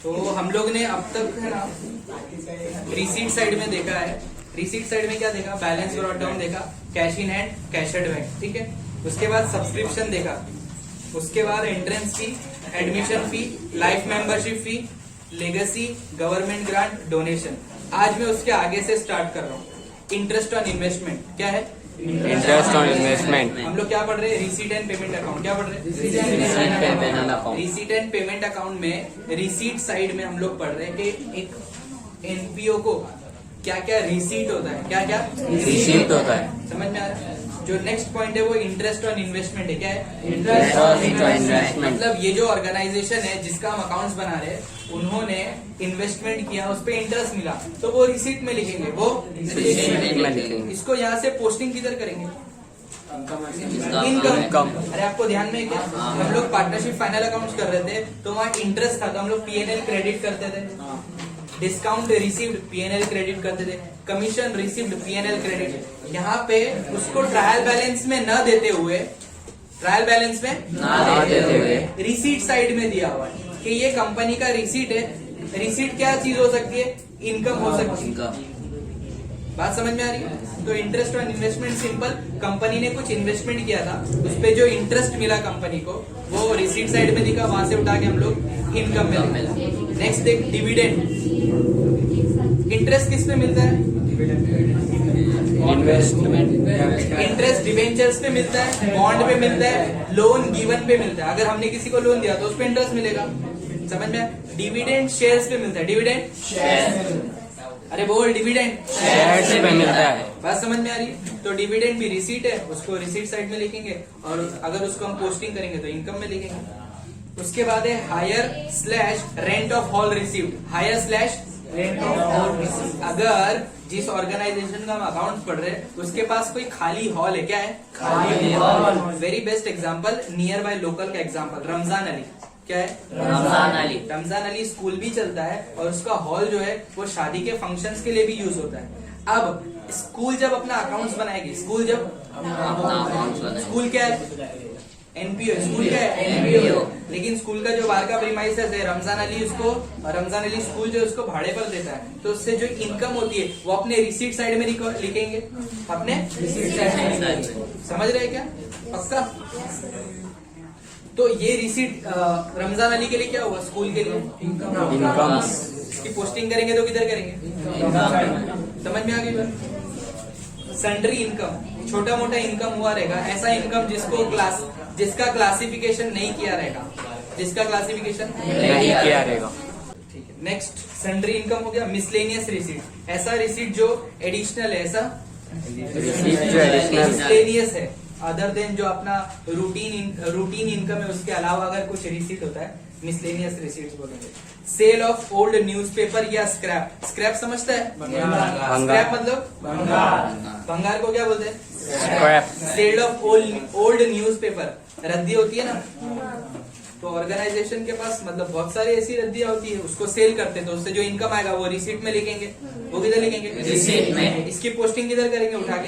तो हम लोग ने अब तक है ना रिसीट साइड में देखा है। रिसीट साइड में क्या देखा? बैलेंस ब्रॉट डाउन देखा, cash in hand, cash at bank, ठीक है। उसके बाद सब्सक्रिप्शन देखा, उसके बाद entrance fee, admission fee, life membership fee, legacy, government grant, donation. आज मैं उसके आगे से स्टार्ट कर रहा हूँ। इंटरेस्ट ऑन इन्वेस्टमेंट क्या है? Interest on investment. हम लोग क्या पढ़ रहे हैं? Receipt and payment account. क्या पढ़ रहे हैं? रिसीट एंड पेमेंट अकाउंट में रिसीट साइड में हम लोग पढ़ रहे हैं कि एक एनपीओ को क्या क्या रिसीट होता है, क्या क्या रिसीट होता है। समझ में आ रहा है? जो नेक्स्ट पॉइंट है वो इंटरेस्ट ऑन इन्वेस्टमेंट है। क्या है? Interest on investment. मतलब ये जो ऑर्गेनाइजेशन है जिसका हम अकाउंट्स बना रहे हैं, उन्होंने इन्वेस्टमेंट किया, उस पर इंटरेस्ट मिला, तो वो रिसीट में लिखेंगे, वो रिसीट में लिखेंगे। इसको यहाँ से पोस्टिंग किधर करेंगे? इनकम। अरे आपको ध्यान में है क्या? हम लोग पार्टनरशिप फाइनल अकाउंट्स कर रहे थे तो वहाँ इंटरेस्ट था तो हम लोग पीएनएल क्रेडिट करते थे, डिस्काउंट रिसीव्ड पीएनएल क्रेडिट करते थे, कमीशन रिसीव्ड पीएनएल क्रेडिट। यहाँ पे उसको ट्रायल बैलेंस में न देते हुए, ट्रायल बैलेंस में ना देते हुए रिसीट साइड में दिया हुआ है कि ये कंपनी का रिसीट है। रिसीट क्या चीज हो सकती है? इनकम हो सकती है। बात समझ में आ रही है? तो interest on investment simple, company ने कुछ इन्वेस्टमेंट किया था, उस पे जो इंटरेस्ट मिला कंपनी को वो रिसीट साइड में दिखा, वहां से उठा के हम लोग इनकम में लिखा। नेक्स्ट देख डिविडेंड। इंटरेस्ट किस पे मिलता है? इन्वेस्टमेंट। इंटरेस्ट डिवेंचर्स पे मिलता है, बॉन्ड पे मिलता है, लोन गिवन पे मिलता है। अगर हमने किसी को लोन दिया तो उस पे इंटरेस्ट मिलेगा। समझ में? डिविडेंड शेयर्स पे मिलता है। डिविडेंड अरे बोल, डिविडेंड शेयर्स पे मिलता है। बात समझ में आ रही है? तो डिविडेंड भी रिसीट है, उसको रिसीट साइड में लिखेंगे, और अगर उसको हम पोस्टिंग करेंगे तो इनकम में लिखेंगे। उसके बाद है hire slash rent of hall received. Hire slash rent of hall received. अगर जिस ऑर्गेनाइजेशन का हम अकाउंट पढ़ रहे हैं उसके पास कोई खाली हॉल है, क्या है? खाली hall. Very best example, near by local का एग्जांपल, रमजान अली। क्या है? रमजान अली स्कूल भी चलता है और उसका हॉल जो है वो शादी के फंक्शंस के लिए भी यूज होता है। अब स्कूल जब अपना अकाउंट्स बनाएगी, स्कूल क्या है? एनपीओ। स्कूल क्या है? एनपीओ। लेकिन स्कूल का जो बाहर का प्रीमाइसेस है, रमजान अली स्कूल जो उसको भाड़े पर देता है, तो उससे जो इनकम होती है वो अपने रिसीट साइड में लिखेंगे, अपने रिसीट साइड में। समझ रहे हैं क्या? पक्का? तो ये रिसीट रमजान अली के लिए क्या हुआ? स्कूल के लिए इनकम। इसकी पोस्टिंग करेंगे तो किधर करेंगे? समझ में आ गई बात? सन्ड्री इनकम, छोटा मोटा इनकम हुआ रहेगा, ऐसा इनकम जिसका क्लासिफिकेशन नहीं किया रहेगा, जिसका क्लासिफिकेशन नहीं किया रहेगा। ठीक है। नेक्स्ट सन्ड्री इनकम हो गया। मिसलेनियस रिसीट, ऐसा रिसीट जो एडिशनल है, ऐसा मिसलेनियस है, अदर देन जो अपना रूटीन इनकम है उसके अलावा अगर कुछ रिसीट होता है, मिसलेनियस रिसीट्स बोलेंगे। सेल ऑफ ओल्ड न्यूज़पेपर या स्क्रैप। स्क्रैप समझता है? स्क्रैप मतलब भंगार को क्या बोलते हैं? Scrap. Sale of old newspaper, रद्दी होती है ना, तो ऑर्गेनाइजेशन के पास मतलब बहुत सारी ऐसी रद्दियां होती है, उसको सेल करते हैं, तो उससे जो इनकम आएगा वो रिसीट में लिखेंगे। वो किधर लिखेंगे? रिसीट में। इसकी पोस्टिंग किधर करेंगे? उठा के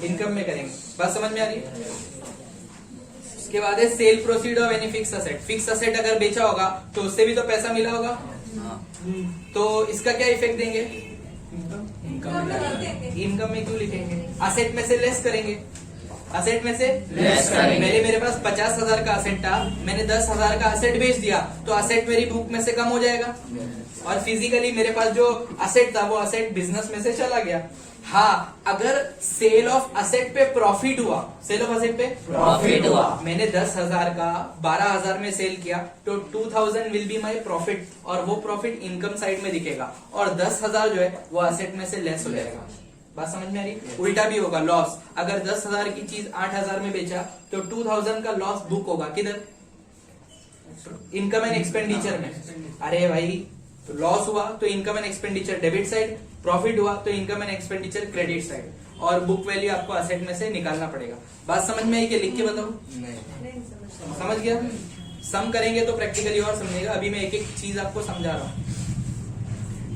इनकम में करेंगे। बात समझ में आ रही है? उसके बाद है cell proceed of any fix asset. Fix asset अगर बेचा होगा तो उससे भी तो पैसा मिला होगा, तो इसका क्या इफेक्ट देंगे? इनकम में क्यों लिखेंगे? असेट में से लेस करेंगे। असेट में से लेस करेंगे। पहले मेरे पास 50,000 का असेट था, मैंने 10,000 का असेट बेच दिया, तो असेट मेरी बुक में से कम हो जाएगा, और फिजिकली मेरे पास जो असेट था वो असेट बिजनेस में से चला गया। हाँ, अगर सेल ऑफ असेट पे प्रॉफिट हुआ, सेल ऑफ असेट पे प्रॉफिट हुआ, मैंने 10,000 का 12,000 में सेल किया, तो 2,000 विल बी माई प्रॉफिट, और वो प्रॉफिट इनकम साइड में दिखेगा, और 10,000 जो है वो असेट में से लेस हो जाएगा। बात समझ में आ रही? उल्टा भी होगा, लॉस। अगर 10,000 की चीज 8,000 में बेचा तो 2,000 का लॉस बुक होगा, किधर? इनकम एंड एक्सपेंडिचर में। अरे भाई, तो लॉस हुआ तो income and expenditure debit side, profit हुआ तो income and expenditure credit side, और बुक वैल्यू आपको असेट में से निकालना पड़ेगा। बात समझ में आई कि लिख के बताऊं? समझ गया? सम करेंगे तो प्रैक्टिकली और समझेगा। अभी मैं एक एक चीज आपको समझा रहा हूं।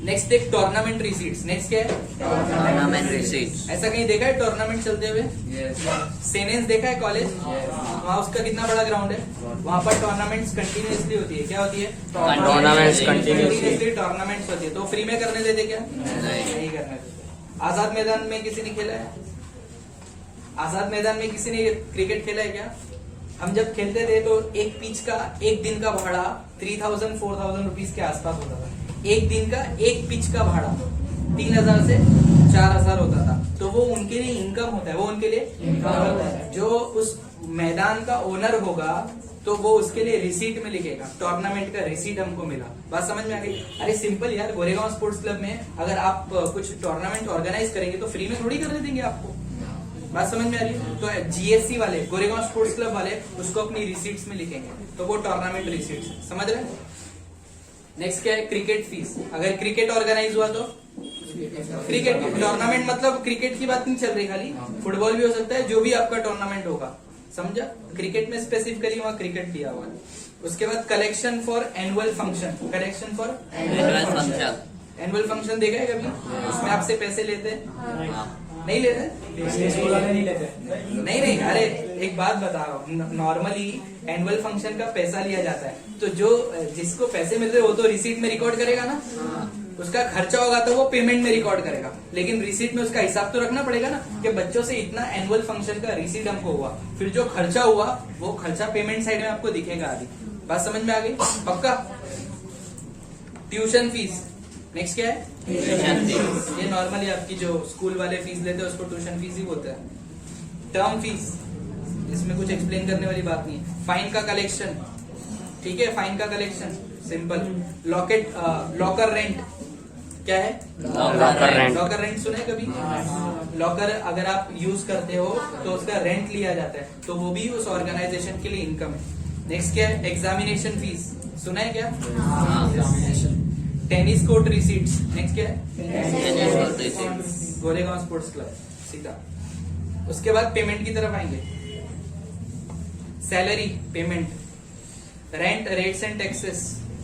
नेक्स्ट एक टूर्नामेंट रिसीट्स। नेक्स्ट क्या है? Tournament receipts. ऐसा कहीं देखा है टूर्नामेंट चलते हुए? सेनेंस देखा है कॉलेज? वहाँ उसका कितना बड़ा ग्राउंड है, वहाँ पर टूर्नामेंट्स कंटिन्यूअसली होती है। क्या होती है? टूर्नामेंट्स कंटिन्यूअसली टूर्नामेंट्स होती है। तो फ्री में करने देते क्या? नहीं करने देते। आजाद मैदान में किसी ने खेला है? आजाद मैदान में किसी ने क्रिकेट खेला है क्या? हम जब खेलते थे तो एक पिच का एक दिन का भाड़ा 3000-4000 रुपीज के आसपास होता था। एक दिन का एक पिच का भाड़ा 3000 से 4000 होता था। तो वो उनके लिए इनकम होता है, वो उनके लिए इनकम होता है। जो उस मैदान का ओनर होगा तो वो उसके लिए रिसीट में लिखेगा, टूर्नामेंट का रिसीट हमको मिला। बात समझ में आ गई? अरे सिंपल यार, गोरेगांव स्पोर्ट्स क्लब में अगर आप कुछ टूर्नामेंट ऑर्गेनाइज करेंगे तो फ्री में थोड़ी करने देंगे आपको। बात समझ में आ रही है? तो जीएससी वाले, गोरेगांव स्पोर्ट्स क्लब वाले, उसको अपनी रिसीट्स में लिखेंगे, तो वो टूर्नामेंट रिसीट्स। समझ रहे हैं? नेक्स्ट क्या है? Cricket fees. अगर क्रिकेट ऑर्गेनाइज हुआ तो क्रिकेट टूर्नामेंट, मतलब क्रिकेट की बात नहीं चल रही खाली, फुटबॉल भी हो सकता है, जो भी आपका टूर्नामेंट होगा। समझा? क्रिकेट में स्पेसिफिकली वहाँ क्रिकेट दिया हुआ है। उसके बाद collection for annual function. Collection for annual function. Annual function देखा है कभी? उसमें आपसे पैसे लेते हैं? नहीं लेते? नहीं, अरे एक बात बता रहा हूँ, नॉर्मली एनुअल फंक्शन का पैसा लिया जाता है तो जो जिसको पैसे मिल रहे वो तो रिसीट में रिकॉर्ड करेगा ना, उसका खर्चा होगा तो वो पेमेंट में रिकॉर्ड करेगा, लेकिन रिसीट में उसका हिसाब तो रखना पड़ेगा ना कि बच्चों से इतना एनुअल फंक्शन का रिसीट हमको हुआ, फिर जो खर्चा हुआ वो खर्चा पेमेंट साइड में आपको दिखेगा आदि। बात समझ में आ गई? पक्का? Tuition fees. नेक्स्ट क्या है? Tuition fees. ये नॉर्मली आपकी जो स्कूल वाले फीस लेते हैं उसको ट्यूशन फीस ही बोलते हैं। टर्म फीस, इसमें कुछ एक्सप्लेन करने वाली बात नहीं है। फाइन का कलेक्शन, ठीक है, फाइन का कलेक्शन सिंपल। लॉकर रेंट क्या है? Locker rent. लॉकर रेंट सुना है कभी? लॉकर अगर आप यूज करते हो तो उसका रेंट लिया जाता है, तो वो भी उस ऑर्गेनाइजेशन के लिए इनकम है। नेक्स्ट क्या है? Examination fees. सुना है क्या? Tennis court receipts. नेक्स्ट क्या है? गोरेगांव स्पोर्ट्स क्लब, सीधा। उसके बाद पेमेंट की तरफ आएंगे। Salary payment, rent, rates and taxes.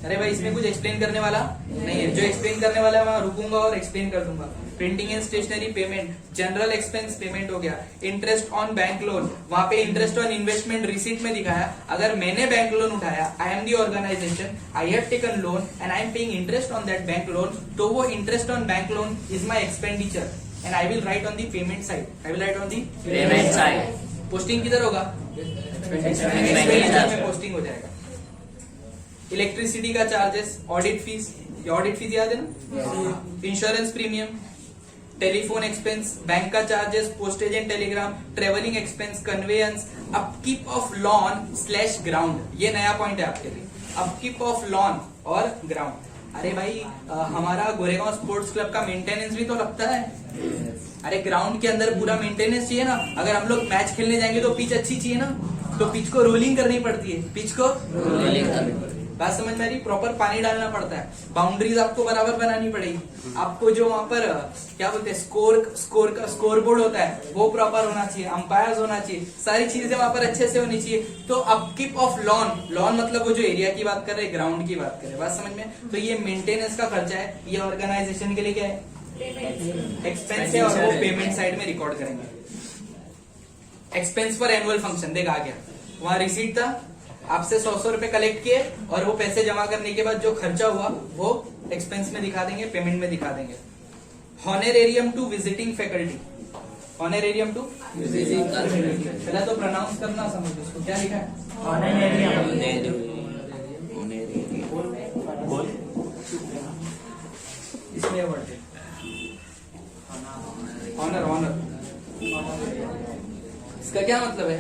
अरे भाई इसमें कुछ एक्सप्लेन करने वाला नहीं है, जो एक्सप्लेन करने वाला है वहां रुकूंगा और एक्सप्लेन कर दूंगा। Printing and stationery payment, general expense payment हो गया। इंटरेस्ट ऑन बैंक लोन, वहां पे इंटरेस्ट ऑन इन्वेस्टमेंट रिसीट में दिखाया, अगर मैंने बैंक लोन उठाया, I am the organisation, I have taken loan and I am paying interest on that bank loan, तो वो interest on bank loan is my expenditure and I will write on the payment side. I will write on the payment side. Posting किधर होगा? Expenditure में posting हो जाएगा। Electricity का charges, audit fees, ये audit fees याद है ना? Insurance premium, telephone expense, bank का charges, postage and Telegram, travelling expense, conveyance, upkeep of lawn slash ground. ये नया पॉइंट है आपके लिए, अपकीप ऑफ लॉन और ग्राउंड। अरे भाई हमारा गोरेगांव स्पोर्ट्स क्लब का मेंटेनेंस भी तो लगता है। अरे ग्राउंड के अंदर पूरा मेंटेनेंस चाहिए ना। अगर हम लोग मैच खेलने जाएंगे तो पिच अच्छी चाहिए ना, तो पिच को रोलिंग करनी पड़ती है, पिच को रोलिंग करनी पड़ती है। बात समझ में आ रही? प्रॉपर पानी डालना पड़ता है, बाउंड्रीज आपको बराबर बनानी पड़ेगी, आपको जो वहां पर क्या बोलते हैं स्कोर बोर्ड होता है वो प्रॉपर होना चाहिए, अंपायर्स होना चाहिए, सारी चीजें वहां पर अच्छे से होनी चाहिए। तो अपकीप ऑफ लॉन, लॉन मतलब वो जो एरिया की बात कर रहे हैं, ग्राउंड की बात कर रहे हैं। बात समझ में? तो ये मेंटेनेंस का खर्चा है, ये ऑर्गेनाइजेशन के लिए क्या है? एक्सपेंस है, और वो पेमेंट साइड में रिकॉर्ड करेंगे। एक्सपेंस फॉर एनुअल फंक्शन, देख आ गया, वहां रिसीट था, आपसे 100 रुपए कलेक्ट किए और वो पैसे जमा करने के बाद जो खर्चा हुआ वो एक्सपेंस में दिखा देंगे, पेमेंट में दिखा देंगे। Honorarium to visiting faculty, honorarium to visiting, पहले तो प्रोनाउंस करना समझ उसको, क्या लिखा है? इसमें वर्ड है ऑनर, ऑनर। इसका क्या मतलब है?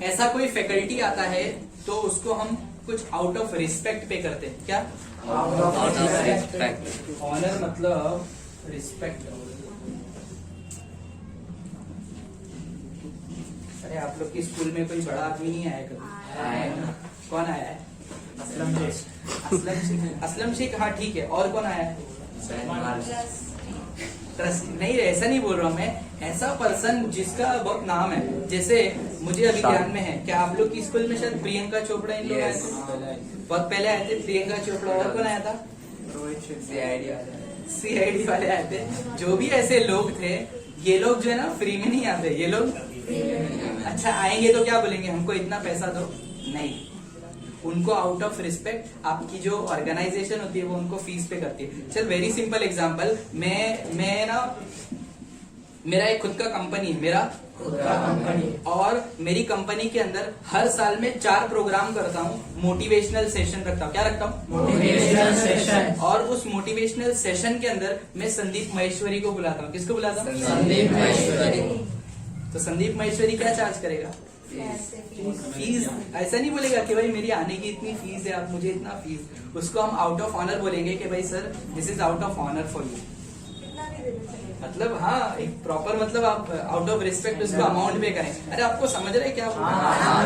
ऐसा कोई फैकल्टी आता है तो उसको हम कुछ आउट ऑफ रिस्पेक्ट पे करते हैं। क्या? Out of respect. ऑनर मतलब रिस्पेक्ट। अरे आप लोग की स्कूल में कोई बड़ा आदमी नहीं आया कभी? कौन आया है? असलम शेख, हाँ ठीक है। और कौन आया है? नहीं, ऐसा नहीं बोल रहा हूँ मैं, ऐसा पर्सन जिसका बहुत नाम है। जैसे मुझे अभी ध्यान में है, क्या आप लोग की स्कूल में शायद प्रियंका चोपड़ा इन लोग आए थे? बहुत पहले आए थे प्रियंका चोपड़ा। और कौन आया था? रोहित शेट्टी। CID वाले आए थे, जो भी ऐसे लोग थे, ये लोग जो है ना फ्री में नहीं आते, ये लोग अच्छा आएंगे तो क्या बोलेंगे, हमको इतना पैसा दो, नहीं, उनको आउट ऑफ रिस्पेक्ट आपकी जो ऑर्गेनाइजेशन होती है वो उनको फीस पे करती है। चल वेरी सिंपल एग्जांपल, मैं ना, मेरा एक खुद का कंपनी है, मेरा खुद का कंपनी, और मेरी कंपनी के अंदर हर साल में 4 प्रोग्राम करता हूँ, मोटिवेशनल सेशन रखता हूँ। क्या रखता हूँ? Motivational session. और उस मोटिवेशनल सेशन के अंदर मैं संदीप महेश्वरी को बुलाता हूँ। किसको बुलाता हूँ? संदीप महेश्वरी। तो संदीप महेश्वरी क्या चार्ज करेगा? फीस। ऐसा नहीं बोलेगा कि भाई मेरी आने की इतनी फीस है, आप मुझे इतना फीस, उसको हम आउट ऑफ ऑनर बोलेंगे कि भाई sir this is out of honour for you. मतलब हाँ, एक प्रॉपर, मतलब आप आउट ऑफ रिस्पेक्ट उसको अमाउंट पे करें। अरे आपको समझ रहे हैं क्या?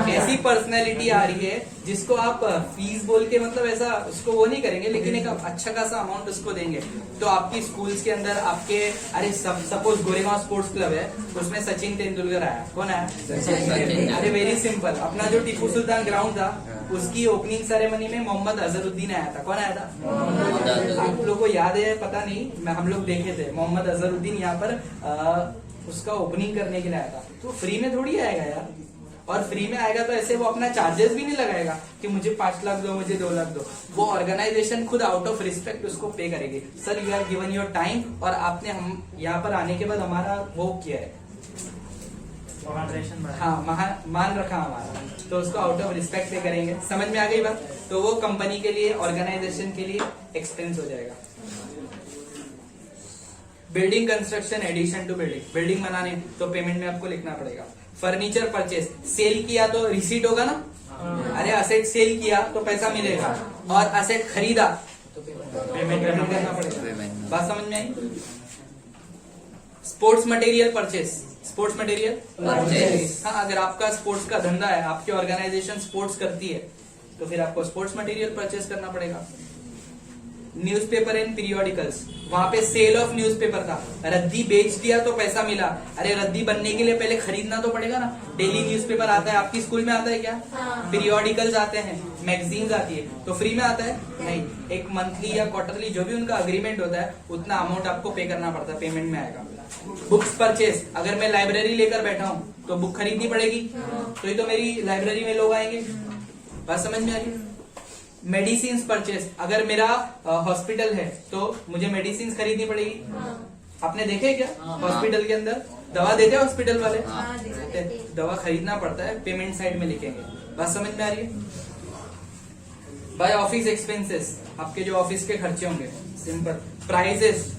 कैसी पर्सनैलिटी आ रही है जिसको आप फीस बोल के, मतलब ऐसा उसको वो नहीं करेंगे, लेकिन एक अच्छा खासा अमाउंट उसको देंगे। तो आपकी स्कूल्स के अंदर आपके, अरे सपोज गोरेगांव स्पोर्ट्स क्लब है, उसमें सचिन तेंदुलकर आया। कौन आया? सचिन। अरे वेरी सिंपल, अपना जो टीपू सुल्तान ग्राउंड था उसकी ओपनिंग सेरेमनी में मोहम्मद अजहरुद्दीन आया था। कौन आया था? आप लोग को याद है पता नहीं, हम लोग देखे थे, मोहम्मद अजहरुद्दीन यहाँ पर उसका ओपनिंग करने के लिए आया था। तो फ्री में थोड़ी आएगा यार, और फ्री में आएगा तो ऐसे वो अपना चार्जेस भी नहीं लगाएगा कि मुझे 5 लाख दो, मुझे 2 लाख दो। वो ऑर्गेनाइजेशन खुद आउट ऑफ रिस्पेक्ट उसको पे करेगी। Sir you have given your time, और आपने हम यहाँ पर आने के बाद हमारा वो किया है, हाँ मान रखा हमारा, तो उसको आउट ऑफ रिस्पेक्ट पे करेंगे। समझ में आ गई बात? तो वो कंपनी के लिए, ऑर्गेनाइजेशन के लिए एक्सपेंस हो जाएगा। Building construction, addition to building, building बनाने तो पेमेंट में आपको लिखना पड़ेगा। फर्नीचर परचेस, सेल किया तो रिसीट होगा ना? अरे असेट सेल किया तो पैसा मिलेगा, और असेट खरीदा तो पेमेंट करना पड़ेगा। बात समझ में आई? Sports material purchase, sports material purchase, हाँ, अगर आपका स्पोर्ट्स का धंधा है, आपकी ऑर्गेनाइजेशन स्पोर्ट्स करती है, तो फिर आपको स्पोर्ट्स मटेरियल परचेस करना पड़ेगा। न्यूज़पेपर एंड पीरियोडिकल्स, वहां पे सेल ऑफ न्यूज़पेपर था, रद्दी बेच दिया तो पैसा मिला। अरे रद्दी बनने के लिए पहले खरीदना तो पड़ेगा ना। डेली न्यूज़पेपर आता है, आपकी स्कूल में आता है क्या? पीरियोडिकल्स आते हैं, मैगजीन्स आती है, तो फ्री में आता है? नहीं, एक मंथली या क्वार्टरली जो भी उनका अग्रीमेंट होता है उतना अमाउंट आपको पे करना पड़ता है, पेमेंट में आएगा। बुक्स परचेस, अगर मैं लाइब्रेरी लेकर बैठा हूँ तो बुक खरीदनी पड़ेगी, तो ये तो मेरी लाइब्रेरी में लोग आएंगे। बात समझ में आ रही? मेडिसिन परचेस, अगर मेरा हॉस्पिटल है तो मुझे मेडिसिन खरीदनी पड़ेगी। आपने देखे क्या हॉस्पिटल के अंदर दवा देते हैं हॉस्पिटल वाले? दवा खरीदना पड़ता है, पेमेंट साइड में लिखेंगे। बात समझ में आ रही है? बाय ऑफिस एक्सपेंसेस, आपके जो ऑफिस के खर्चे होंगे, सिंपल। प्राइजेस,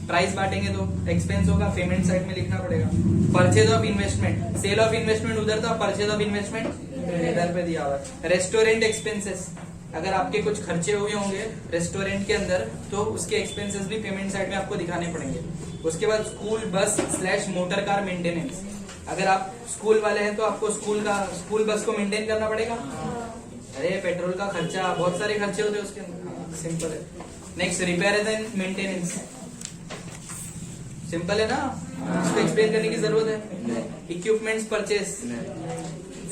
प्राइस बांटेंगे तो एक्सपेंस होगा, पेमेंट साइड में लिखना पड़ेगा। Purchase of investment, sale of investment उधर था, परचेज ऑफ इन्वेस्टमेंट इधर पे दिया हुआ है। रेस्टोरेंट एक्सपेंसेस, अगर आपके कुछ खर्चे हुए होंगे रेस्टोरेंट के अंदर तो उसके एक्सपेंसेस भी पेमेंट साइड में आपको दिखाने पड़ेंगे। उसके बाद school bus slash motor car maintenance, अगर आप स्कूल वाले हैं तो आपको स्कूल बस को मेंटेन करना पड़ेगा। अरे पेट्रोल का खर्चा, बहुत सारे खर्चे होते हैं उसके अंदर, सिंपल है। Next repair and maintenance, simple है ना, इसको एक्सप्लेन करने की जरूरत है। Equipments purchase,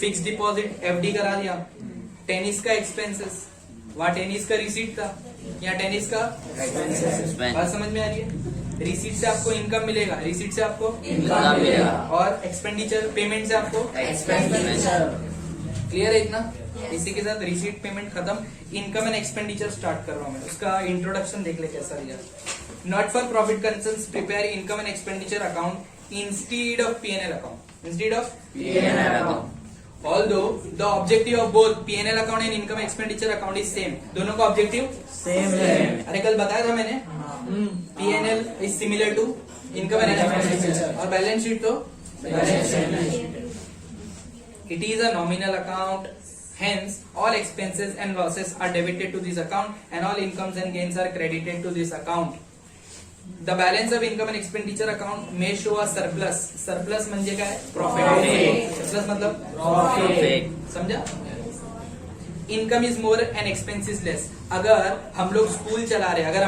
fix deposit, FD करा दिया। टेनिस का एक्सपेंसेस, वहाँ टेनिस का रिसीट था, यहाँ टेनिस का एक्सपेंसेस। बात समझ में आ रही है? रिसीट से आपको इनकम मिलेगा, रिसीट से आपको इनकम मिलेगा, और एक्सपेंडिचर पेमेंट से आपको एक्सपेंडिचर। क्लियर है इतना? इसी के साथ रिसीट पेमेंट खत्म, इनकम एंड एक्सपेंडिचर स्टार्ट कर रहा हूँ मैं। उसका इंट्रोडक्शन देख ले कैसा दिया। Not for profit concerns prepare income and expenditure account instead of P&L account, instead of P&L account. Although the objective of both P&L account and income expenditure account is same, दोनों का objective same है। अरे कल बताया था मैंने, P&L is similar to income and expenditure, और balance sheet तो it is a nominal account, hence all expenses and losses are debited to this account and all incomes and gains are credited to this account. The balance of income and expenditure account may show a surplus. Surplus म्हणजे काय? Profit. surplus मतलब Profit. समझा? Income is more and expense is less. अगर हम लोग school चला रहे हैं, अगर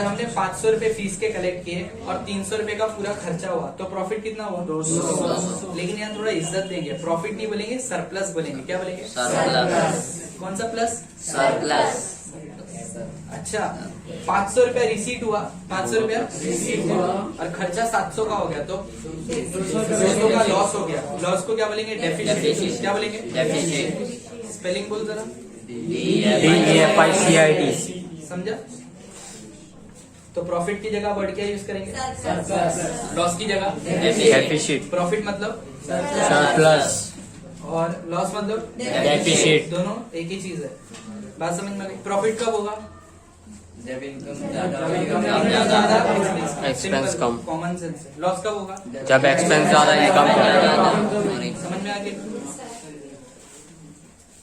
हमने 500 रुपए फीस के कलेक्ट किए और 300 रुपए का पूरा खर्चा हुआ तो प्रॉफिट कितना हुआ? 200। लेकिन यहाँ थोड़ा इज्जत देंगे, प्रॉफिट नहीं बोलेंगे, सरप्लस बोलेंगे। क्या बोलेंगे? सरप्लस। कौन सा प्लस? सरप्लस। अच्छा 500 रुपया रिसीट हुआ, 500 रुपया और खर्चा 700 का हो गया, तो 200 का लॉस हो गया। लॉस को क्या बोलेंगे? डेफिशिट। क्या बोलेंगे? डेफिशिट। स्पेलिंग बोल जरा। DEFICIT। समझा? तो प्रॉफिट की जगह वर्ड क्या यूज करेंगे? लॉस की जगह डेफिशिट। प्रॉफिट मतलब सरप्लस। और लॉस मतलब डेफिशिट। दोनों एक ही चीज है। बात समझ में आ गई? प्रॉफिट कब होगा? जब इनकम एक्सपेंस कम। कॉमन सेंस है। लॉस कब होगा? जब एक्सपेंस ज्यादा इनकम समझ में आ गई?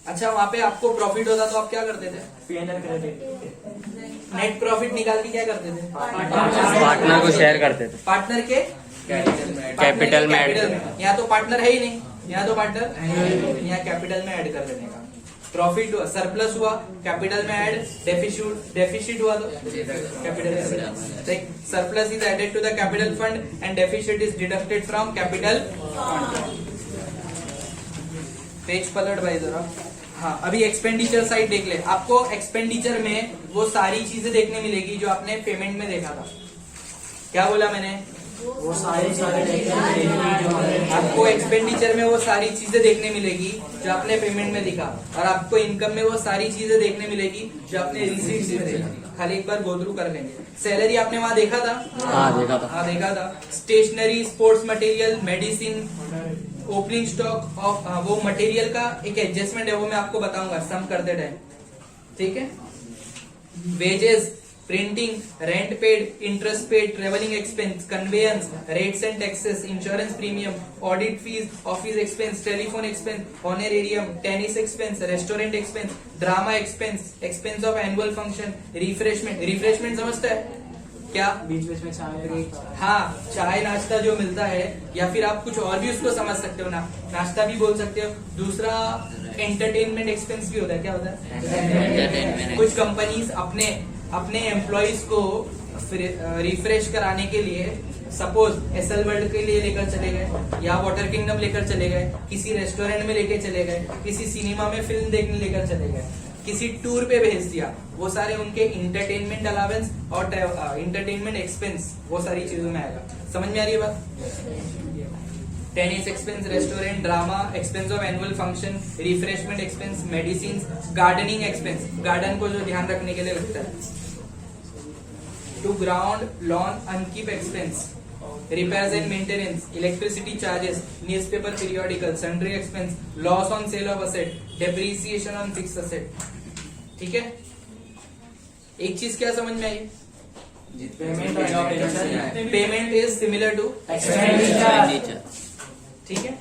अच्छा वहाँ पे आपको प्रॉफिट होता तो आप क्या करते थे? नेट प्रॉफिट निकाल के क्या करते थे? पार्टनर को शेयर करते थे। पार्टनर के कैपिटल में ऐड। यहाँ तो पार्टनर है ही नहीं, यहाँ तो पार्टनर यहाँ कैपिटल में ऐड कर देने का। प्रॉफिट हुआ, सरप्लस हुआ, कैपिटल में ऐड, डेफिशिट हुआ तो कैपिटल में। Surplus is added to the capital fund and deficit is deducted from capital fund. Page पलट भाई जरा। हाँ अभी एक्सपेंडिचर साइड देख ले। आपको एक्सपेंडिचर में वो सारी चीजें देखने मिलेगी जो आपने पेमेंट में देखा था। क्या बोला मैंने? वो सारी आपको एक्सपेंडिचर में वो सारी चीजें देखने मिलेगी जो आपने पेमेंट में दिखा, और आपको इनकम में वो सारी चीजें देखने मिलेगी जो आपने रिसीट्स में देखा। खाली एक बार गो थ्रू कर लेंगे। सैलरी आपने वहाँ देखा था? हाँ देखा था। हाँ देखा था। Stationery, sports material, medicine, opening stock of वो मटेरियल का एक एडजस्टमेंट है, वो मैं आपको बताऊंगा सम करते टाइम। ठीक है? Wages, printing, rent paid, interest paid, travelling expense, conveyance, rates and taxes, insurance premium, audit fees, office expense, telephone expense, honorarium, tennis expense, restaurant expense, drama expense, expense of annual function, refreshment. Refreshment समझता है क्या? बीच में चाय। हाँ चाय नाश्ता जो मिलता है, या फिर आप कुछ और भी उसको समझ सकते हो ना, नाश्ता भी बोल सकते हो। दूसरा एंटरटेनमेंट एक्सपेंस भी होता है। क्या होता है? कुछ कंपनीज अपने एम्प्लॉइज को रिफ्रेश कराने के लिए सपोज एसएल वर्ल्ड के लिए लेकर चले गए, या वाटर किंगडम लेकर चले गए, किसी रेस्टोरेंट में लेकर चले गए, किसी सिनेमा में फिल्म देखने लेकर चले गए, किसी टूर पे भेज दिया, वो सारे उनके इंटरटेनमेंट अलावेंस और इंटरटेनमेंट एक्सपेंस वो सारी चीजों में आएगा। समझ में आ रही है बात? Tennis expense, restaurant, drama, expense of annual function, refreshment expense, medicine, gardening expense, garden को जो ध्यान रखने के लिए लगता है, to ground lawn upkeep expense, repairs and maintenance, electricity charges, newspaper periodical, sundry expense, loss on sale of asset, depreciation on fixed asset। ठीक है? एक चीज क्या समझ में आई? Payment is similar to expenditure. ठीक है?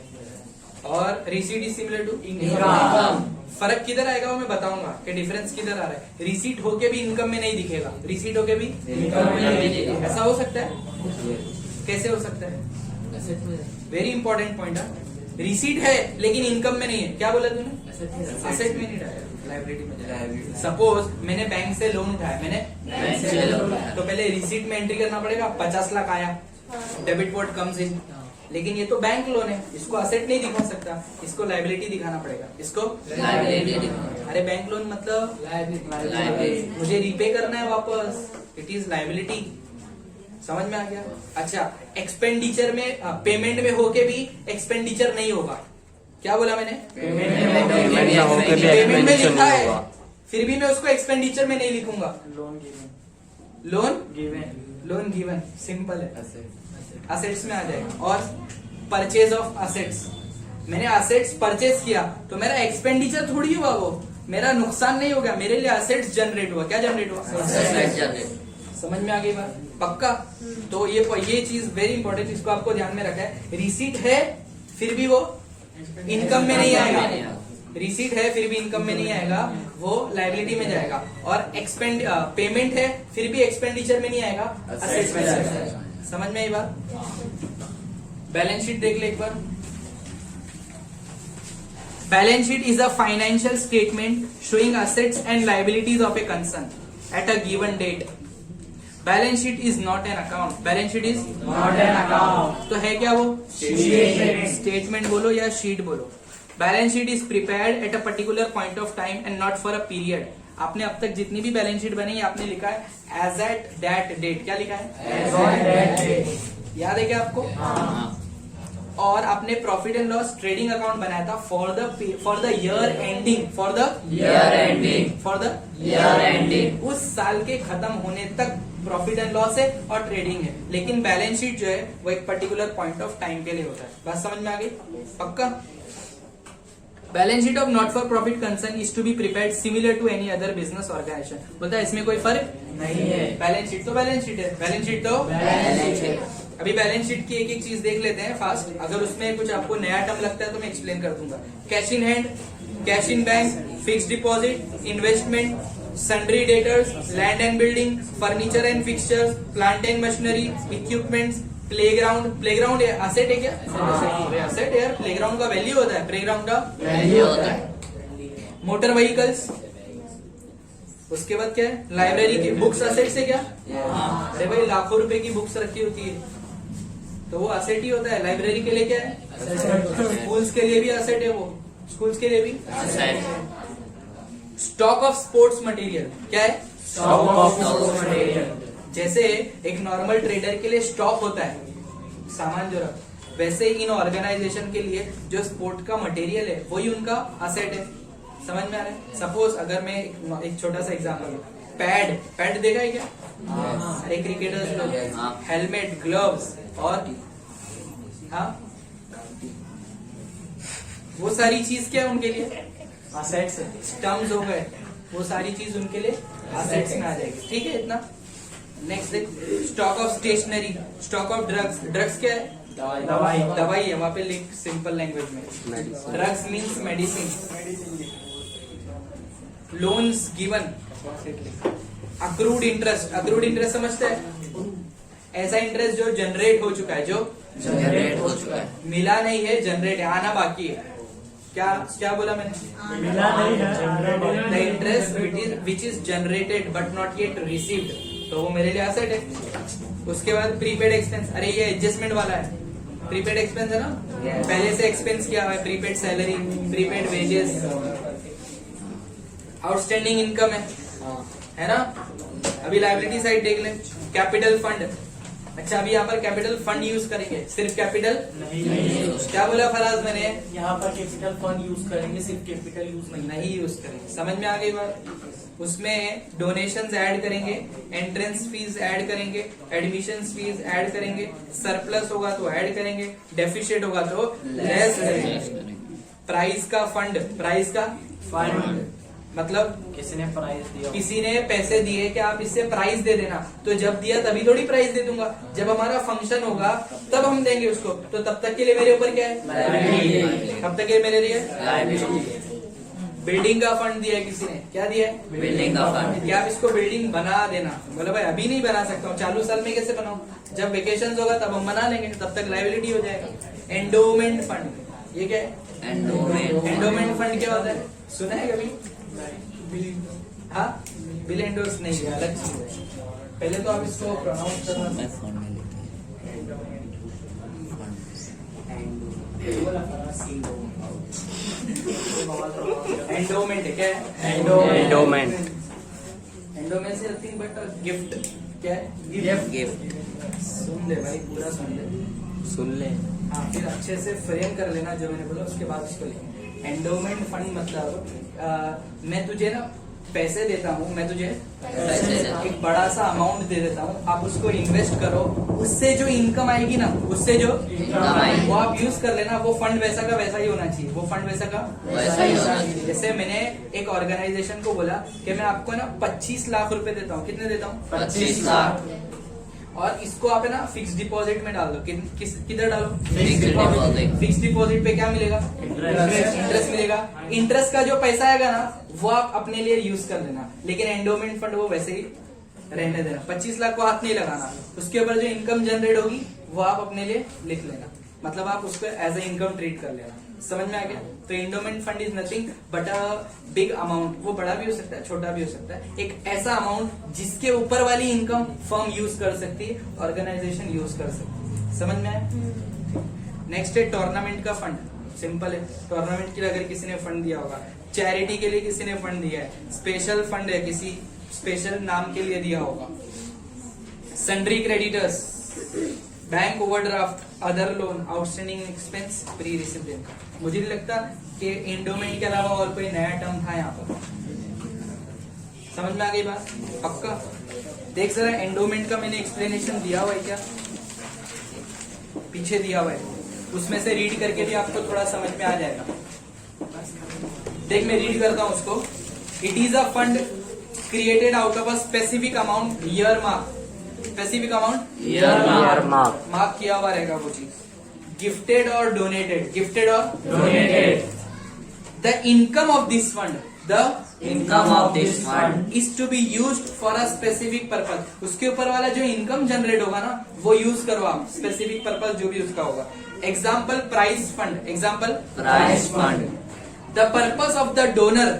और receipt is similar to income. फर्क किधर आएगा वो मैं बताऊंगा कि डिफरेंस किधर आ रहा है। रिसीट होके भी इनकम में नहीं दिखेगा, रिसीट होके भी इनकम में नहीं दिखेगा। ऐसा हो सकता है? कैसे हो सकता है? वेरी इंपॉर्टेंट पॉइंट है। रिसीट है लेकिन इनकम में नहीं है। क्या बोला तूने? असेट में नहीं डाला, लाइबिलिटी में डाला। सपोज मैंने बैंक से लोन उठाया, तो पहले रिसीट में एंट्री करना पड़ेगा, 50 लाख आया, डेबिट वोट कम्स इन। लेकिन ये तो बैंक लोन है, इसको असेट नहीं दिखा सकता, इसको लाइबिलिटी दिखाना पड़ेगा। इसको लाइबिलिटी। अरे बैंक लोन मतलब लाइबिलिटी। मुझे रीपे करना है वापस, इट इज लाइबिलिटी। समझ में आ गया? अच्छा एक्सपेंडिचर में पेमेंट में होके भी एक्सपेंडिचर नहीं होगा। क्या बोला मैंने? पेमेंट में होके भी पेमेंट में एक्सपेंडिचर लिखा नहीं है, होगा। फिर भी मैं उसको एक्सपेंडिचर में नहीं लिखूंगा। लोन गिवन सिंपल है, असेट्स में आ जाएगा। और परचेज ऑफ असेट्स, मैंने असेट्स परचेज किया तो मेरा एक्सपेंडिचर थोड़ी हुआ, वो मेरा नुकसान नहीं हो गया, मेरे लिए असेट्स जनरेट हुआ। क्या जनरेट हुआ? समझ में आ गई बात? पक्का? तो ये चीज वेरी इंपॉर्टेंट, इसको आपको ध्यान में रखा है। रिसीट है फिर भी वो इनकम में नहीं आएगा, रिसीट है फिर भी इनकम में नहीं आएगा, वो लाइबिलिटी में जाएगा। और पेमेंट है फिर भी एक्सपेंडिचर में नहीं आएगा, असेट्स में जाएगा। समझ में आई बात? बैलेंस शीट देख ले एक बार। Balance sheet is a financial statement showing assets and liabilities of a concern at a given date. Balance sheet is not an account. Balance sheet is Not an account. तो है क्या वो? Statement. Statement बोलो या sheet बोलो। Balance sheet is prepared at a particular point of time and not for a period. आपने अब तक जितनी भी बैलेंस शीट बनी आपने लिखा है एज एट दैट डेट। क्या लिखा है? As on that date. याद है क्या आपको? हाँ. और आपने profit and loss trading account बनाया था for the year ending, for the Year ending. Year ending. उस साल के खत्म होने तक प्रॉफिट एंड लॉस है और ट्रेडिंग है, लेकिन बैलेंस शीट जो है वो एक पर्टिकुलर पॉइंट ऑफ टाइम के लिए होता है। बात समझ में आ गई? पक्का? Balance sheet of not for profit concern is to be prepared similar to any other business organisation. बोलता है इसमें कोई फर्क नहीं है। बैलेंस शीट तो बैलेंस शीट है, बैलेंस शीट तो Balance sheet. अभी बैलेंस शीट की एक एक चीज देख लेते हैं फास्ट। अगर उसमें कुछ आपको नया टर्म लगता है तो मैं एक्सप्लेन कर दूंगा। Cash in hand, cash in bank, fixed deposit, investment, sundry debtors, land and building, furniture and fixtures, plant and machinery, equipments, playground. Playground asset है क्या? असेट है यार, प्लेग्राउंड का वैल्यू होता है, प्लेग्राउंड का Value होता है. Motor vehicles. उसके बाद क्या है? लाइब्रेरी की बुक्स असेट से क्या? हाँ. अरे भाई लाखों रुपए की बुक्स रखी होती है तो वो असेट ही होता है। लाइब्रेरी के लिए क्या है? स्कूल्स के लिए भी असेट है वो, स्कूल्स के लिए भी। Asset. Stock of sports material क्या है? Stock of sports material. जैसे एक नॉर्मल ट्रेडर के लिए स्टॉक होता है, सामान जो रख, वैसे इन ऑर्गेनाइजेशन के लिए जो स्पोर्ट का मटेरियल है वही उनका असेट है। समझ में आ रहा है? सपोज अगर मैं एक छोटा सा एग्जांपल, पैड देखा है क्या? अरे क्रिकेटर्स लोग हाँ. हेलमेट, ग्लव्स और हाँ वो सारी चीज क्या है उनके लिए? Assets. स्टम्प्स हो गए, वो सारी चीज उनके लिए असेट्स में आ जाएगी। ठीक है इतना। नेक्स्ट देख, stock of stationery, stock of drugs. Drugs क्या है? दवाई. दवाई है, वहां पे लिख सिंपल लैंग्वेज में। Drugs means medicine. Loans given, accrued interest. Accrued interest समझते हैं? ऐसा इंटरेस्ट जो जनरेट हो चुका है, जो Generate हो चुका है. मिला नहीं है, जनरेट है, आना बाकी है। क्या क्या बोला मैंने? मिला नहीं है. The interest which is generated but not yet received, तो वो मेरे लिए एसेट है। उसके बाद प्रीपेड एक्सपेंस। अरे ये एडजस्टमेंट वाला है, प्रीपेड एक्सपेंस है ना, पहले से एक्सपेंस किया हुआ है। Prepaid salary, prepaid wages, outstanding income है ना। अभी लायबिलिटी साइड देख लें, कैपिटल फंड। अच्छा अभी यहाँ पर कैपिटल फंड यूज करेंगे, सिर्फ कैपिटल नहीं. क्या बोला फराज मैंने? यहाँ पर कैपिटल फंड यूज करेंगे, सिर्फ कैपिटल यूज नहीं यूज करेंगे। समझ में आ गई बात? उसमें डोनेशंस ऐड करेंगे, एंट्रेंस फीस ऐड करेंगे, एडमिशन फीस ऐड करेंगे, सरप्लस होगा तो ऐड करेंगे, डेफिशिएट होगा तो लेस करेंगे। प्राइस का फंड, प्राइस का फंड. मतलब किसी ने प्राइस दिया. किसी ने पैसे दिए कि आप इससे प्राइस दे देना, तो जब दिया तभी थोड़ी प्राइस दे दूंगा, जब हमारा फंक्शन होगा तब हम देंगे उसको। तो तब तक के लिए मेरे ऊपर क्या है? Liability. तब तक के लिए मेरे लिए Liability. बिल्डिंग का फंड दिया है किसी ने, क्या दिया है? Building का fund. कि आप इसको बिल्डिंग बना देना। बोले भाई अभी नहीं बना सकता हूँ, चालू साल में कैसे बनाऊं? जब वेकेशन होगा तब हम बना लेंगे, तब तक लायबिलिटी हो जाएगा। एंडोमेंट फंड, ये क्या है? Endowment. एंडोमेंट फंड क्या होता है? सुना है कभी? हाँ, बिल एंडोर्स नहीं है, अलग चीज है। पहले तो आप इसको प्रोनाउंस करना। मैं फोन में लिखता एंडोमेंट क्या है? Endowment. एंडोमेंट से नथिंग बट गिफ्ट। क्या है? हूँ. Gift. सुन ले भाई, पूरा सुन ले। सुन ले. हाँ, फिर अच्छे से फ्रेम कर लेना जो मैंने बोला, उसके बाद इसको लिखें। एंडोमेंट फंड मतलब मैं तुझे ना पैसे देता हूँ, मैं तुझे पैसे देता हूँ. एक बड़ा सा अमाउंट दे देता हूँ, आप उसको इन्वेस्ट करो, उससे जो इनकम आएगी ना, उससे जो Income आएगी. वो आप यूज कर लेना। वो फंड वैसा का वैसा ही होना चाहिए, वो फंड वैसा का वैसा ही होना चाहिए. जैसे मैंने एक ऑर्गेनाइजेशन को बोला कि मैं आपको ना 25 लाख रुपए देता हूँ। कितने देता हूँ? 25 लाख. और इसको आप है ना फिक्स डिपॉजिट में डाल दो। किधर डालो? Fixed deposit. फिक्स डिपॉजिट पे क्या मिलेगा? इंटरेस्ट मिलेगा। इंटरेस्ट का जो पैसा आएगा ना वो आप अपने लिए यूज कर लेना, लेकिन एंडोमेंट फंड वो वैसे ही रहने देना। 25 लाख को हाथ नहीं लगाना, उसके ऊपर जो इनकम जनरेट होगी वो आप अपने लिए लिख लेना, मतलब आप उसको एज ए इनकम ट्रीट कर लेना। समझ में आ गया? तो endowment fund is nothing but a big amount. वो बड़ा भी हो सकता है, छोटा भी हो सकता है, एक ऐसा अमाउंट जिसके ऊपर वाली इनकम फर्म यूज कर सकती है, ऑर्गेनाइजेशन यूज कर सकती है। समझ में आया? नेक्स्ट है टूर्नामेंट का फंड। सिंपल है। टूर्नामेंट के लिए अगर किसी ने फंड दिया होगा, चैरिटी के लिए किसी ने फंड दिया है, स्पेशल फंड है किसी स्पेशल नाम के लिए दिया होगा, sundry creditors, bank overdraft, other loan, outstanding expense, pre received income. मुझे नहीं लगता कि एंडोमेंट के अलावा और कोई नया टर्म था यहाँ पर। समझ में आ गई बात? पक्का? देख जरा एंडोमेंट का मैंने एक्सप्लेनेशन दिया हुआ है क्या? पीछे दिया हुआ है, उसमें से रीड करके भी आपको थोड़ा समझ में आ जाएगा। देख मैं रीड करता हूं उसको। It is a fund created out of a specific amount, earmark, specific amount earmark, mark किया हुआ रहेगा वो चीज। गिफ्टेड और डोनेटेड, गिफ्टेड और donated, the income of this fund, the Income of this fund is to be use for a specific purpose. उसके ऊपर वाला जो इनकम जनरेट होगा ना वो यूज करो आप, स्पेसिफिक पर्पज जो भी उसका होगा। Example prize fund, example prize fund. The purpose of the donor,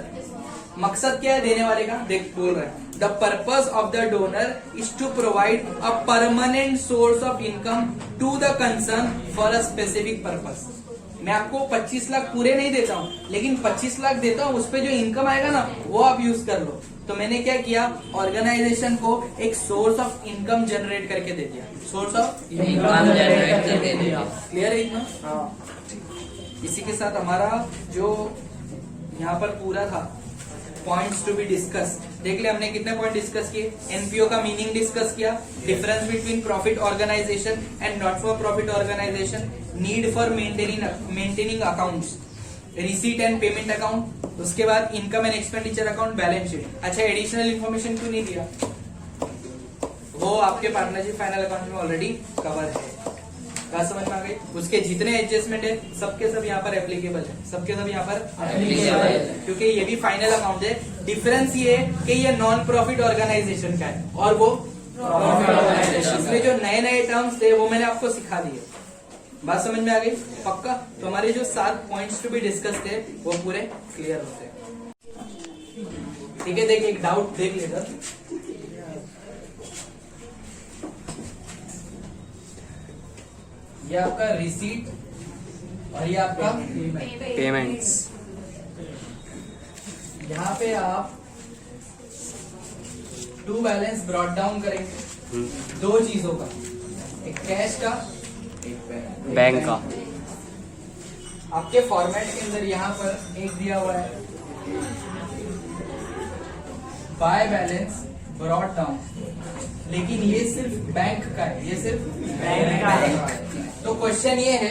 मकसद क्या है देने वाले का? देख बोल रहा है the purpose of the donor is to provide a permanent source of income to the concern for a specific purpose. मैं आपको 25 लाख पूरे नहीं देता हूँ, लेकिन 25 लाख देता हूँ, उस पे जो इनकम आएगा ना वो आप यूज कर लो। तो मैंने क्या किया, ऑर्गेनाइजेशन को एक सोर्स ऑफ इनकम जनरेट करके दे दिया, सोर्स ऑफ Income generate करके दिया। क्लियर है इतना? हाँ। इसी के साथ हमारा जो यहाँ पर पूरा था पॉइंट्स टू बी डिस्कस, देख ले हमने कितने पॉइंट डिस्कस किए। एनपीओ का मीनिंग डिस्कस किया, difference between profit organisation and not for profit organisation, need for maintaining accounts, receipt and payment account, उसके बाद income and expenditure account, balance sheet. अच्छा एडिशनल इन्फॉर्मेशन क्यों नहीं दिया? वो आपके पार्टनरशिप फाइनल अकाउंट में ऑलरेडी कवर है। क्या समझ में आ गई? उसके जितने एडजस्टमेंट है सबके सब यहाँ पर एप्लीकेबल है, सबके सब यहाँ पर Applicable है। क्योंकि ये भी फाइनल अकाउंट है। डिफरेंस ये है कि ये नॉन प्रॉफिट ऑर्गेनाइजेशन का है और वो प्रॉफिट ऑर्गेनाइजेशन। इसमें जो नए नए टर्म्स थे वो मैंने आपको सिखा दिए। बात समझ में आ गई? पक्का? तो हमारे जो 7 पॉइंट्स टू बी डिस्कस थे वो पूरे क्लियर होते हैं। ठीक है, देख एक डाउट देख लेगा। ये आपका रिसीट और ये आपका पेमेंट्स, यहाँ पे आप टू बैलेंस ब्रॉट डाउन करेंगे। 2 चीजों का, एक कैश का, एक बैंक का। आपके फॉर्मेट के अंदर यहाँ पर एक दिया हुआ है बाय बैलेंस ब्रॉट डाउन, लेकिन ये सिर्फ बैंक का है, ये सिर्फ बैंक का है। तो क्वेश्चन ये है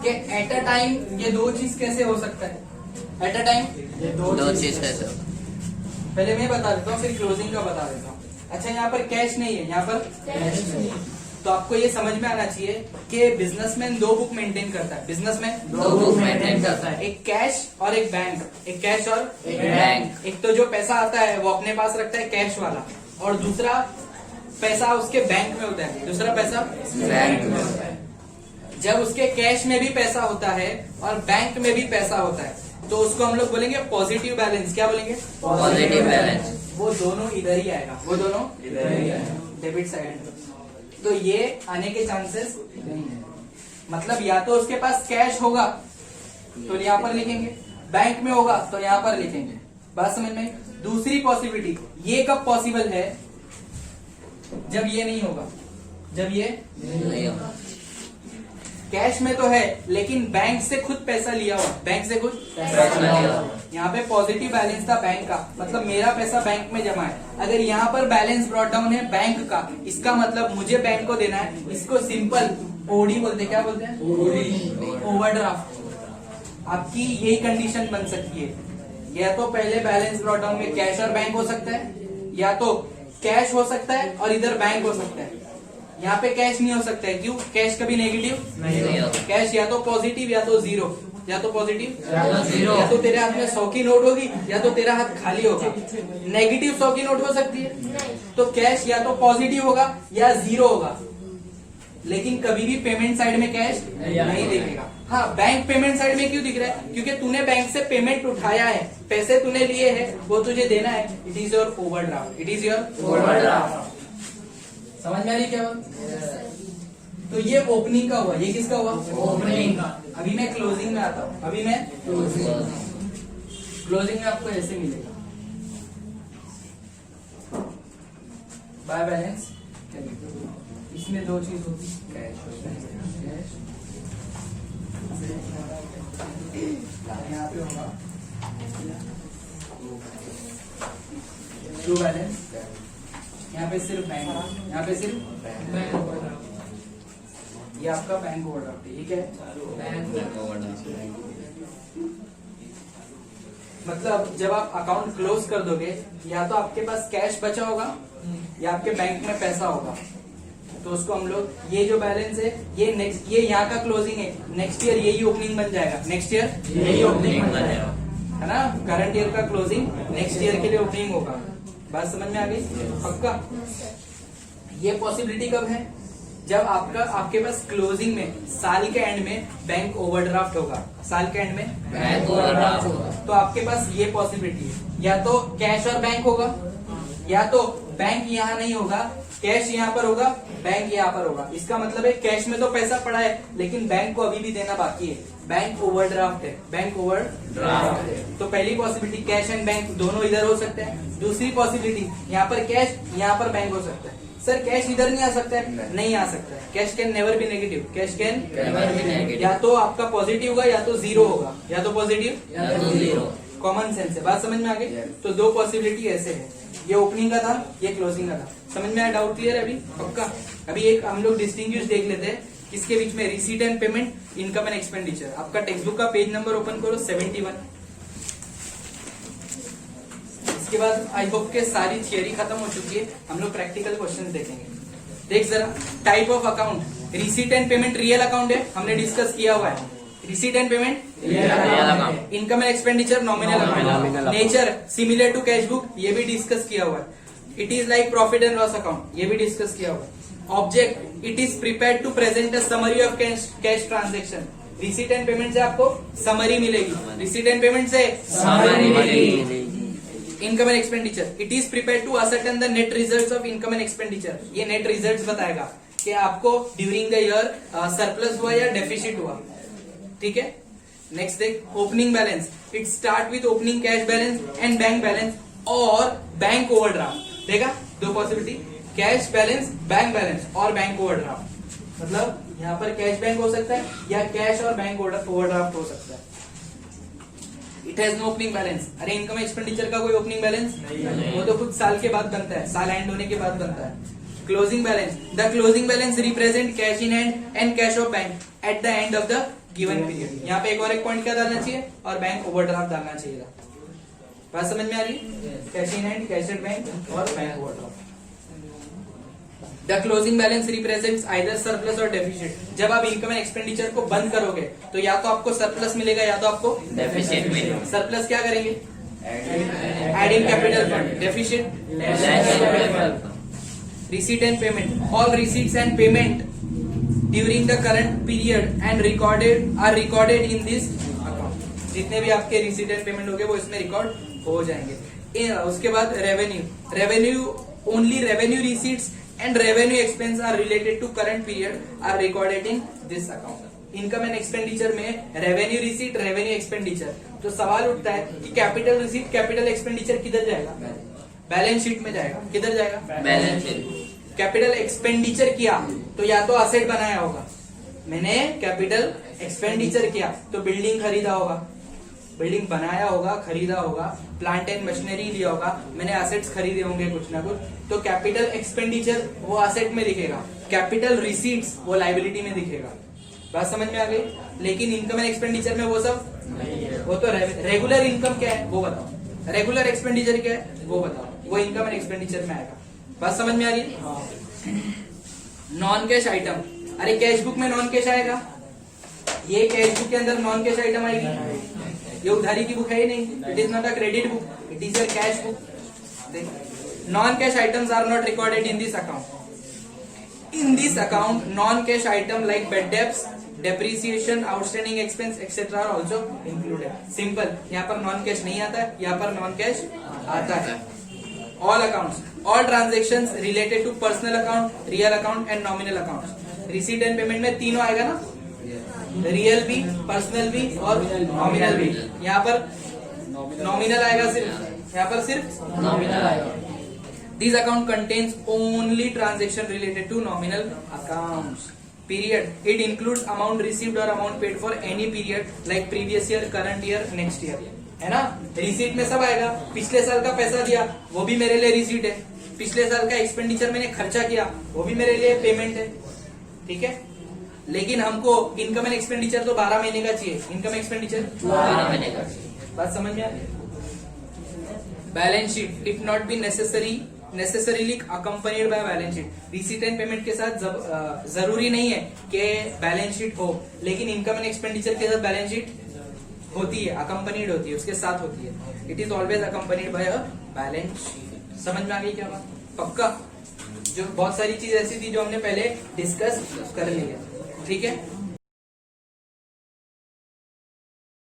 कि एट अ टाइम ये 2 चीज कैसे हो सकता है? एट अ टाइम ये दो चीज कैसे? पहले मैं बता देता हूँ, फिर क्लोजिंग का बता देता हूँ। अच्छा यहाँ पर कैश नहीं है, यहाँ पर कैश नहीं है, तो आपको ये समझ में आना चाहिए कि बिजनेसमैन 2 बुक मेंटेन करता है। बिजनेसमैन 2 बुक मेंटेन करता है, एक कैश और एक बैंक, एक कैश और एक बैंक। एक तो जो पैसा आता है वो अपने पास रखता है कैश वाला, और दूसरा पैसा उसके बैंक में होता है, दूसरा पैसा बैंक में होता है। जब उसके कैश में भी पैसा होता है और बैंक में भी पैसा होता है तो उसको हम लोग बोलेंगे पॉजिटिव बैलेंस। क्या बोलेंगे? Positive balance. वो दोनों इधर ही आएगा, वो दोनों इधर ही आएगा, डेबिट साइड। तो ये आने के चांसेस नहीं है। मतलब या तो उसके पास कैश होगा तो यहाँ पर लिखेंगे, बैंक में होगा तो यहाँ पर लिखेंगे। बात समझ में? दूसरी पॉसिबिलिटी, ये कब पॉसिबल है? जब ये नहीं होगा, जब ये नहीं होगा। कैश में तो है लेकिन बैंक से खुद पैसा लिया हुआ, बैंक से खुद पैसा लिया हुआ। यहाँ पे पॉजिटिव बैलेंस था बैंक का, मतलब मेरा पैसा बैंक में जमा है। अगर यहाँ पर बैलेंस ब्रॉट डाउन है बैंक का, इसका मतलब मुझे बैंक को देना है। इसको सिंपल ओडी बोलते हैं। क्या बोलते हैं? ओवरड्राफ्ट। आपकी यही कंडीशन बन सकती है, या तो पहले बैलेंस ब्रॉट डाउन में कैश और बैंक हो सकता है, या तो कैश हो सकता है और इधर बैंक हो सकता है। यहाँ पे कैश नहीं हो सकता है, क्यों? कैश कभी नेगेटिव नहीं होता। कैश या तो पॉजिटिव या तो जीरो, या तो पॉजिटिव या तो जीरो। या तो तेरे हाथ में 100 की नोट होगी या तो तेरा हाथ खाली होगा। नेगेटिव 100 की नोट हो सकती है, तो कैश या तो पॉजिटिव होगा या जीरो होगा, लेकिन कभी भी पेमेंट साइड में कैश नहीं दिखेगा। हाँ, बैंक पेमेंट साइड में क्यों दिख रहा है? क्योंकि तूने बैंक से पेमेंट उठाया है, पैसे तूने लिए हैं, वो तुझे देना है। It is your overdraft, it is your overdraft. समझ में आ रही क्या बात? तो ये ओपनिंग का हुआ, ये किसका हुआ? ओपनिंग का। अभी मैं क्लोजिंग में आता हूँ, अभी मैं क्लोजिंग में आपको ऐसे मिलेगा बाय बैलेंस। इसमें दो चीज होगी, कैश यहाँ पे होगा ट्रू बैलेंस, यहाँ पे सिर्फ बैंक, यहाँ पे सिर्फ बैंक। ये आपका बैंक ओवरड्राफ्ट है, ठीक है? मतलब जब आप अकाउंट क्लोज कर दोगे, या तो आपके पास कैश बचा होगा या आपके बैंक में पैसा होगा, तो उसको हम लोग, ये जो बैलेंस है ये नेक्स्ट, ये यहाँ का क्लोजिंग है, नेक्स्ट ईयर यही ओपनिंग बन जाएगा, नेक्स्ट ईयर यही ओपनिंग बन जाएगा, है ना? करंट ईयर का क्लोजिंग नेक्स्ट ईयर के लिए ओपनिंग होगा। बात समझ में आ गई? पक्का? ये पॉसिबिलिटी कब है? जब आपके पास क्लोजिंग में साल के एंड में बैंक ओवरड्राफ्ट होगा, साल के एंड में बैंक ओवरड्राफ्ट होगा, तो आपके पास ये पॉसिबिलिटी है, या तो कैश और बैंक होगा, या तो बैंक यहाँ नहीं होगा, कैश यहाँ पर होगा, बैंक यहाँ पर होगा। इसका मतलब है कैश में तो पैसा पड़ा है लेकिन बैंक को अभी भी देना बाकी है, बैंक ओवरड्राफ्ट है, बैंक ओवरड्राफ्ट है। तो पहली पॉसिबिलिटी कैश एंड बैंक दोनों इधर हो सकते हैं। दूसरी पॉसिबिलिटी यहाँ पर कैश, यहाँ पर बैंक हो सकता है। सर कैश इधर नहीं आ सकता है? नहीं आ सकता है। Cash can never be negative, cash can never be negative. या तो आपका पॉजिटिव होगा या तो जीरो होगा, या तो पॉजिटिव या तो जीरो। कॉमन सेंस है, बात समझ में आ गई? तो दो पॉसिबिलिटी ऐसे है, ये ओपनिंग का था, ये क्लोजिंग का था। समझ में आया? डाउट क्लियर है अभी? पक्का? अभी एक हम लोग डिस्टिंग्विश देख लेते हैं किसके बीच में, receipt and payment, income and expenditure. आपका टेक्स्ट बुक का पेज नंबर ओपन करो 71। इसके बाद आई होप के सारी थियरी खत्म हो चुकी है, हम लोग प्रैक्टिकल क्वेश्चन देखेंगे। देख जरा, type of account, receipt and payment real account है, हमने डिस्कस किया हुआ है। Receipt and payment real account. Income and expenditure nominal account. Nature similar to cash book, ये भी डिस्कस किया हुआ है। It is like profit and loss account, ये भी डिस्कस किया हुआ है। Object, it is prepared to present a summary of cash transaction. Receipt and payment से आपको समरी मिलेगी, रिसीट एंड पेमेंट से समरी मिलेगी। Income and expenditure, it is prepared to ascertain the net results of income and expenditure. ये net results बताएगा कि आपको during the year surplus हुआ या डेफिसिट हुआ, ठीक है? नेक्स्ट देख, opening balance, it start with opening cash balance and bank balance और बैंक ओवरड्राफ्ट। देखा दो possibility, cash balance, bank balance और बैंक ओवरड्राफ्ट। मतलब यहाँ पर कैश बैंक हो सकता है या कैश और बैंक ओवरड्राफ्ट हो सकता है। It has no opening balance. अरे इनकम एक्सपेंडिचर का कोई ओपनिंग बैलेंस नहीं, वो तो कुछ साल के बाद बनता है, साल एंड होने के बाद बनता है। Closing balance, the closing balance represent cash in hand and cash of bank at the end of the given period. यहाँ पे एक और एक पॉइंट क्या डालना चाहिए, और बैंक ओवरड्राफ्ट डालना चाहिए। बात समझ में आ रही? Cash in hand, cash at bank और bank overdraft. The closing balance represents either surplus और डेफिसिट। जब आप इनकम एंड एक्सपेंडिचर को बंद करोगे तो या तो आपको सरप्लस मिलेगा या तो आपको डेफिसिट मिलेगा। सरप्लस क्या करेंगे? Adding capital fund. Deficit receipt and payment, all receipts and payment during the current period and are recorded in this account। जितने भी आपके receipt and payment होंगे वो इसमें रिकॉर्ड हो जाएंगे। उसके बाद revenue only revenue receipts and revenue expense are related to current period are recorded in this account। Income and expenditure में रेवेन्यू रिसीट, रेवेन्यू एक्सपेंडिचर, तो सवाल उठता है कि कैपिटल रिसीट, कैपिटल एक्सपेंडिचर किधर जाएगा? बैलेंस शीट में जाएगा। किधर जाएगा? Balance sheet. कैपिटल एक्सपेंडिचर किया तो या तो असेट बनाया होगा, मैंने कैपिटल एक्सपेंडिचर किया तो बिल्डिंग खरीदा होगा, बिल्डिंग बनाया होगा, खरीदा होगा, प्लांट एंड मशीनरी लिया होगा, मैंने असेट्स खरीदे होंगे कुछ ना कुछ, तो कैपिटल एक्सपेंडिचर वो असेट में दिखेगा, कैपिटल रिसीट्स वो लाइबिलिटी में दिखेगा। बात समझ में आ गई? लेकिन इनकम एंड एक्सपेंडिचर में वो सब, वो तो रेगुलर इनकम क्या है वो बताओ, रेगुलर एक्सपेंडिचर क्या है वो बताओ, वो इनकम एंड एक्सपेंडिचर में आएगा। बात समझ में आ रही है? नॉन कैश आइटम, अरे कैश बुक में नॉन कैश आएगा, ये कैश बुक के अंदर नॉन कैश आइटम आएगी, ये उधारी की बुक है ही नहीं, it is not a credit book, it is a cash book. Non cash items are not recorded in this account. In this account non cash item like bad debts, depreciation, outstanding expense etcetera are also included. Simple, यहाँ पर non cash नहीं आता है, यहाँ पर non cash आता है। All accounts, all transactions related to personal account, real account and nominal accounts, receipt and payment में तीनों आएगा ना, रियल भी, पर्सनल भी और नॉमिनल भी। यहाँ पर नॉमिनल आएगा सिर्फ, यहाँ पर सिर्फ नॉमिनल आएगा। This account contains only transaction related to nominal accounts. Period it includes amount received और amount paid for any period like previous year, current year, next year, है ना। रिसीट में सब आएगा, पिछले साल का पैसा दिया वो भी मेरे लिए रिसीट है, पिछले साल का एक्सपेंडिचर मैंने खर्चा किया वो भी मेरे लिए पेमेंट है, ठीक है। लेकिन हमको इनकम एंड एक्सपेंडिचर तो 12 महीने का चाहिए, इनकम एक्सपेंडिचर 12 महीने का। बात समझ में आ रही? Balance sheet it not be necessarily accompanied by balance sheet. Receipt and payment के साथ जरूरी नहीं है कि बैलेंस शीट हो, लेकिन इनकम एंड एक्सपेंडिचर के साथ बैलेंस शीट होती है, अकम्पनीड होती है, उसके साथ होती है। It is always accompanied by a balance sheet. समझ में आ गई क्या बात? पक्का? जो बहुत सारी चीज ऐसी थी जो हमने पहले डिस्कस कर ली है, ठीक है।